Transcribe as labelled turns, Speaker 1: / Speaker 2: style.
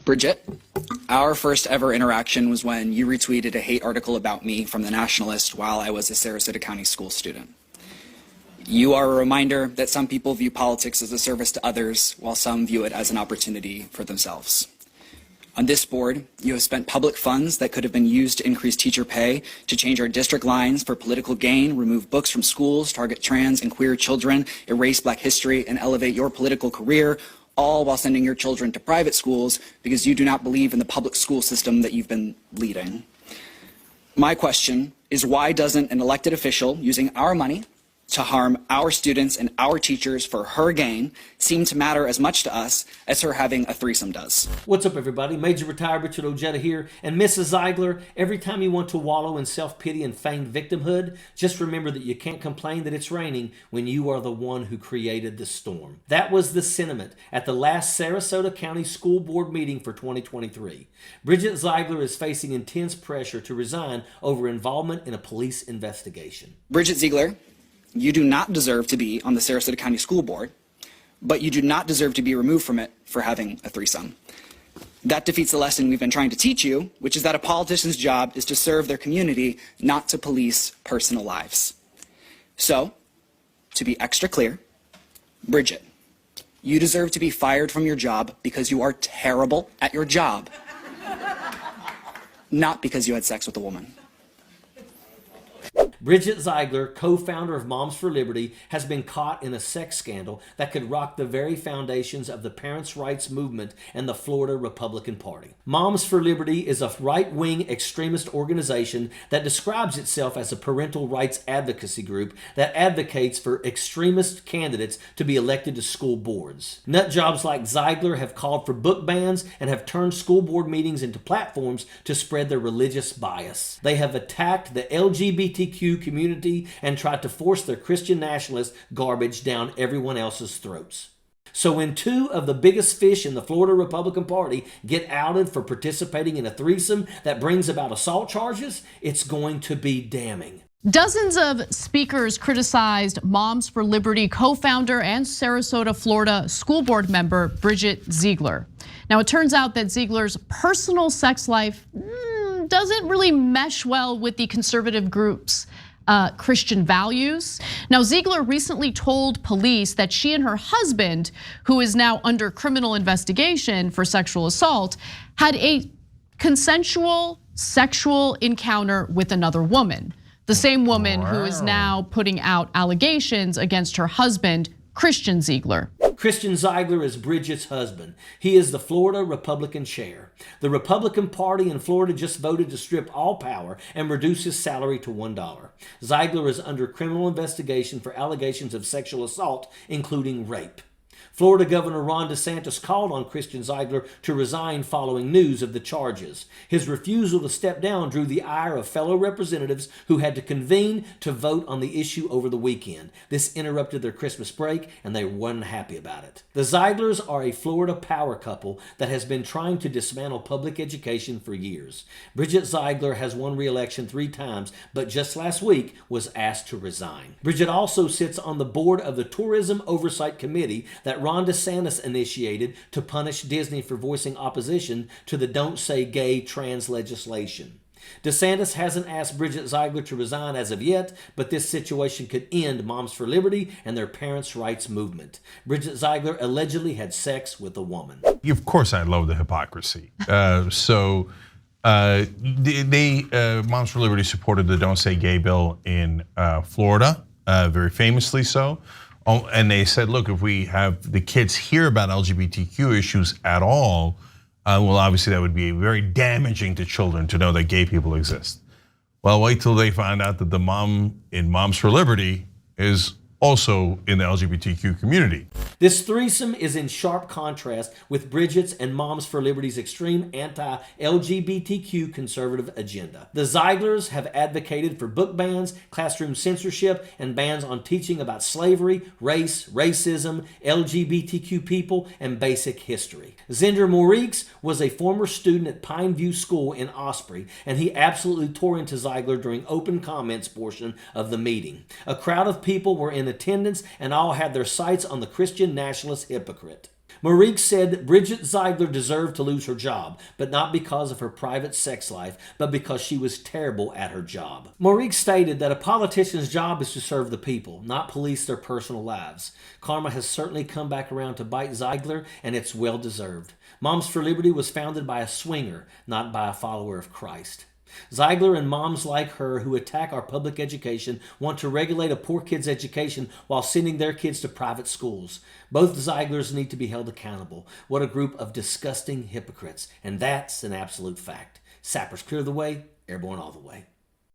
Speaker 1: Bridget, our first ever interaction was when you retweeted a hate article about me from The Nationalist while I was a Sarasota County school student. You are a reminder that some people view politics as a service to others, while some view it as an opportunity for themselves. On this board, you have spent public funds that could have been used to increase teacher pay, to change our district lines for political gain, remove books from schools, target trans and queer children, erase Black history, and elevate your political career, all while sending your children to private schools because you do not believe in the public school system that you've been leading. My question is, why doesn't an elected official using our money to harm our students and our teachers for her gain seem to matter as much to us as her having a threesome does?
Speaker 2: What's up, everybody? Major Retired Richard Ojeda here. And Mrs. Zeigler, every time you want to wallow in self-pity and feigned victimhood, just remember that you can't complain that it's raining when you are the one who created the storm. That was the sentiment at the last Sarasota County School Board meeting for 2023. Bridget Zeigler is facing intense pressure to resign over involvement in a police investigation.
Speaker 1: Bridget Zeigler, you do not deserve to be on the Sarasota County School Board, but you do not deserve to be removed from it for having a threesome. That defeats the lesson we've been trying to teach you, which is that a politician's job is to serve their community, not to police personal lives. So, to be extra clear, Bridget, you deserve to be fired from your job because you are terrible at your job, not because you had sex with a woman.
Speaker 2: Bridget Zeigler, co-founder of Moms for Liberty, has been caught in a sex scandal that could rock the very foundations of the parents' rights movement and the Florida Republican Party. Moms for Liberty is a right-wing extremist organization that describes itself as a parental rights advocacy group that advocates for extremist candidates to be elected to school boards. Nutjobs like Ziggler have called for book bans and have turned school board meetings into platforms to spread their religious bias. They have attacked the LGBTQ community and tried to force their Christian nationalist garbage down everyone else's throats. So when two of the biggest fish in the Florida Republican Party get outed for participating in a threesome that brings about assault charges, it's going to be damning.
Speaker 3: Dozens of speakers criticized Moms for Liberty co-founder and Sarasota, Florida school board member Bridget Zeigler. Now, it turns out that Ziegler's personal sex life doesn't really mesh well with the conservative group's Christian values. Now, Ziegler recently told police that she and her husband, who is now under criminal investigation for sexual assault, had a consensual sexual encounter with another woman. The same woman who is now putting out allegations against her husband, Christian Ziegler.
Speaker 2: Christian Ziegler is Bridget's husband. He is the Florida Republican chair. The Republican Party in Florida just voted to strip all power and reduce his salary to $1. Ziegler is under criminal investigation for allegations of sexual assault, including rape. Florida Governor Ron DeSantis called on Christian Ziegler to resign following news of the charges. His refusal to step down drew the ire of fellow representatives who had to convene to vote on the issue over the weekend. This interrupted their Christmas break, and they weren't happy about it. The Zeiglers are a Florida power couple that has been trying to dismantle public education for years. Bridget Zeigler has won re-election 3 times, but just last week was asked to resign. Bridget also sits on the board of the Tourism Oversight Committee that Ron DeSantis initiated to punish Disney for voicing opposition to the Don't Say Gay trans legislation. DeSantis hasn't asked Bridget Zeigler to resign as of yet, but this situation could end Moms for Liberty and their parents' rights movement. Bridget Zeigler allegedly had sex with a woman.
Speaker 4: Of course, I love the hypocrisy. Moms for Liberty supported the Don't Say Gay bill in Florida, very famously so. And they said, look, if we have the kids hear about LGBTQ issues at all, well, obviously that would be very damaging to children to know that gay people exist. Well, wait till they find out that the mom in Moms for Liberty is also in the LGBTQ community.
Speaker 2: This threesome is in sharp contrast with Bridget's and Moms for Liberty's extreme anti-LGBTQ conservative agenda. The Zeiglers have advocated for book bans, classroom censorship, and bans on teaching about slavery, race, racism, LGBTQ people, and basic history. Zander Moricz was a former student at Pineview School in Osprey, and he absolutely tore into Zeigler during open comments portion of the meeting. A crowd of people were in attendance and all had their sights on the Christian nationalist hypocrite. Moricz said Bridget Zeigler deserved to lose her job, but not because of her private sex life, but because she was terrible at her job. Moricz stated that a politician's job is to serve the people, not police their personal lives. Karma has certainly come back around to bite Ziegler, and it's well deserved. Moms for Liberty was founded by a swinger, not by a follower of Christ. Ziegler and moms like her who attack our public education want to regulate a poor kid's education while sending their kids to private schools. Both Zeiglers need to be held accountable. What a group of disgusting hypocrites. And that's an absolute fact. Sappers clear the way, airborne all the way.